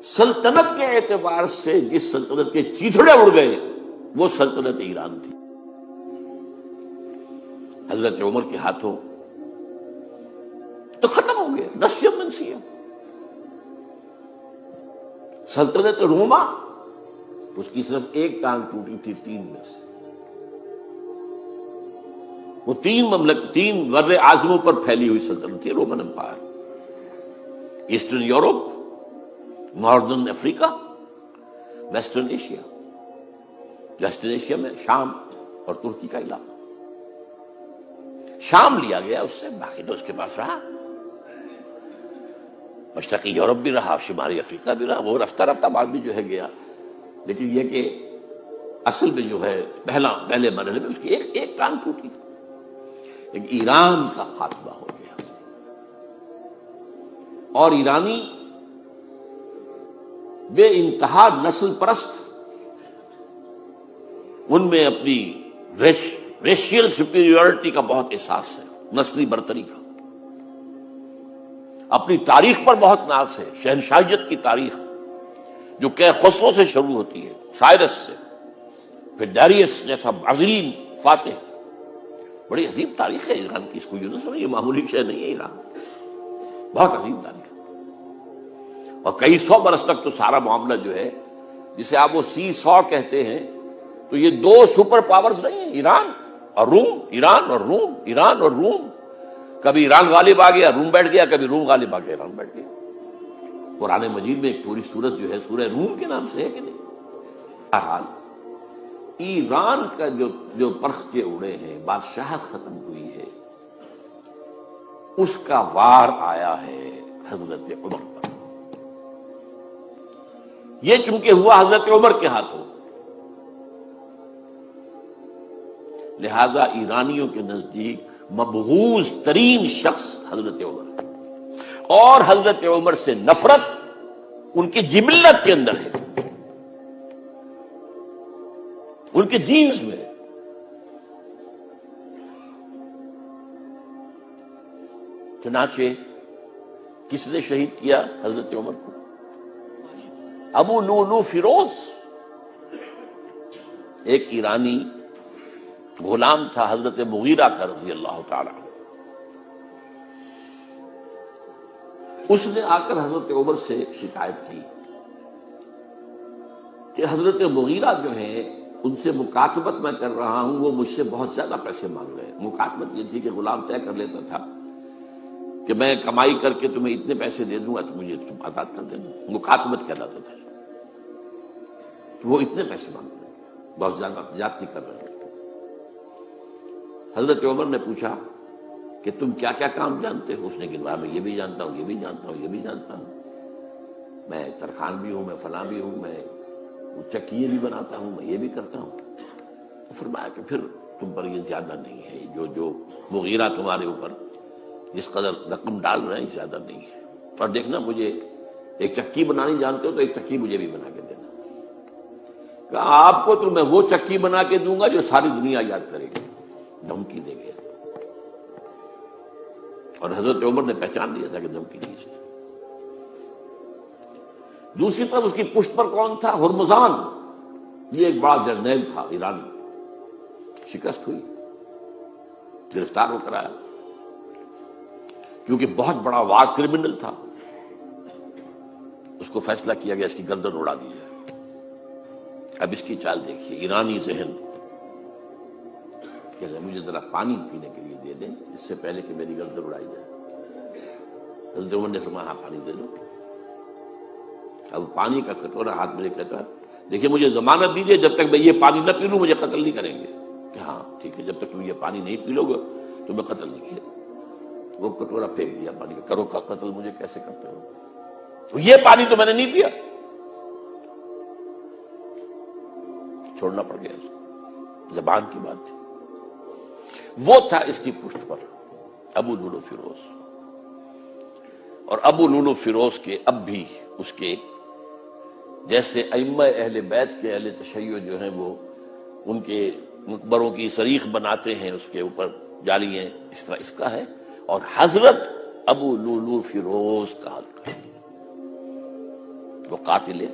سلطنت کے اعتبار سے جس سلطنت کے چیتھڑے اڑ گئے وہ سلطنت ایران تھی. حضرت عمر کے ہاتھوں تو ختم ہو گیا نسیم منسیہ. سلطنت روما اس کی صرف ایک ٹانگ ٹوٹی تھی 3 میں سے. وہ 3 بر اعظموں پر پھیلی ہوئی سلطنت تھی Roman empire. Eastern Europe, northern Africa, western Asia. Western Asia میں شام اور ترکی کا علاقہ. شام لیا گیا اس سے، باقی تو اس کے پاس رہا. مشرقی یورپ بھی رہا، شمالی افریقہ بھی رہا. وہ رفتہ رفتہ بعد بھی جو ہے گیا، لیکن یہ کہ اصل میں جو ہے پہلے مرحلے میں اس کی ایک ٹانگ ٹوٹی. ایک ایران کا خاتمہ ہو گیا. اور ایرانی بے انتہا نسل پرست، ان میں اپنی ریشیل سپیریورٹی کا بہت احساس ہے، نسلی برتری کا. اپنی تاریخ پر بہت ناز ہے. شہنشاہیت کی تاریخ جو کہ خسرو سے شروع ہوتی ہے، سائرس سے، پھر ڈیریس جیسا عظیم فاتح. بڑی عظیم تاریخ ہے ایران کی. اس کو یوں نہ سمجھیں، یہ معمولی شے نہیں ہے. ایران بہت عظیم تاریخ ہے، اور کئی 100 برس تک تو سارا معاملہ جو ہے، جسے آپ وہ سی100 کہتے ہیں، تو یہ 2 سپر پاورز نہیں ہیں، ایران اور روم. ایران اور روم، ایران اور روم. کبھی ایران غالب آ گیا روم بیٹھ گیا، کبھی روم غالب آ گیا ایران بیٹھ گیا. قرآن مجید میں ایک پوری سورت جو ہے سورہ روم کے نام سے ہے کہ نہیں؟ بہرحال ایران کا جو پرخچے اڑے ہیں، بادشاہت ختم ہوئی ہے، اس کا وار آیا ہے حضرت عمر پر. یہ چونکہ ہوا حضرت عمر کے ہاتھوں، لہذا ایرانیوں کے نزدیک مبغوض ترین شخص حضرت عمر، اور حضرت عمر سے نفرت ان کی جبلت کے اندر ہے، ان کے جینز میں. چنانچہ کس نے شہید کیا حضرت عمر کو؟ ابو لؤلؤ فیروز، ایک ایرانی غلام تھا حضرت مغیرہ کا رضی اللہ تعالی عنہ. اس نے آ کر حضرت عمر سے شکایت کی کہ حضرت مغیرہ جو ہے ان سے مکاتبت میں کر رہا ہوں، وہ مجھ سے بہت زیادہ پیسے مانگ رہے ہیں. مکاتبت یہ تھی کہ غلام طے کر لیتا تھا کہ میں کمائی کر کے تمہیں اتنے پیسے دے دوں گا تو مجھے تم آزاد کر دینا. مکاتبت کہلاتا تھا. وہ اتنے پیسے مانگ رہے ہیں، بہت زیادہ زیادتی کر رہے ہیں. حضرت عمر نے پوچھا کہ تم کیا کیا کام جانتے ہو؟ اس نے گنوایا، میں یہ بھی جانتا ہوں، یہ بھی جانتا ہوں، یہ بھی جانتا ہوں، میں ترخان بھی ہوں، میں فلاں بھی ہوں، میں چکیے بھی بناتا ہوں، میں یہ بھی کرتا ہوں. فرمایا کہ پھر تم پر یہ زیادہ نہیں ہے، جو مغیرہ تمہارے اوپر جس قدر رقم ڈال رہے ہیں زیادہ نہیں ہے. اور دیکھنا، مجھے ایک چکی بنانی جانتے ہو تو ایک چکی مجھے بھی بنا کے دینا. کہا آپ کو تو میں وہ چکی بنا کے دوں گا جو ساری دنیا یاد کرے گی. دھمکی دے گیا. اور حضرت عمر نے پہچان لیا تھا کہ دھمکی دی اس نے. دوسری طرف اس کی پشت پر کون تھا؟ ہرمزان، یہ ایک بڑا جرنیل تھا ایرانی. شکست ہوئی، گرفتار ہو کر آیا، کیونکہ بہت بڑا وار کرمنل تھا. اس کو فیصلہ کیا گیا اس کی گردن اڑا دی جائے. اب اس کی چال دیکھیے، ایرانی ذہن کہ مجھے ذرا پانی پینے کے لیے دے دیں اس سے پہلے کہ میری گردن اڑائی جائے. حضرت عمر نے فرمایا ہاں پانی دے دو. اب پانی کا کٹورا ہاتھ میں لے کہتا ہے دیکھیے مجھے ضمانت دیجیے جب تک میں یہ پانی نہ پی لوں مجھے قتل نہیں کریں گے. کہ ہاں ٹھیک ہے، جب تک تم یہ پانی نہیں پی لو گے تو میں قتل نہیں کیا. وہ کٹورا پھینک دیا پانی کا. کرو کا قتل مجھے کیسے کرتے ہو؟ یہ پانی تو میں نے نہیں پیا. چھوڑنا پڑ گیا اس کو، زبان کی بات تھی. وہ تھا اس کی پشت پر ابو لؤلؤ فیروز. اور ابو لؤلؤ فیروز کے اب بھی اس کے جیسے ائمہ اہل بیت کے اہل تشیع جو ہیں وہ ان کے مقبروں کی صریح بناتے ہیں، اس کے اوپر جالیاں، اس طرح اس کا ہے. اور حضرت ابو لؤلؤ فیروز کا حلقہ. وہ قاتل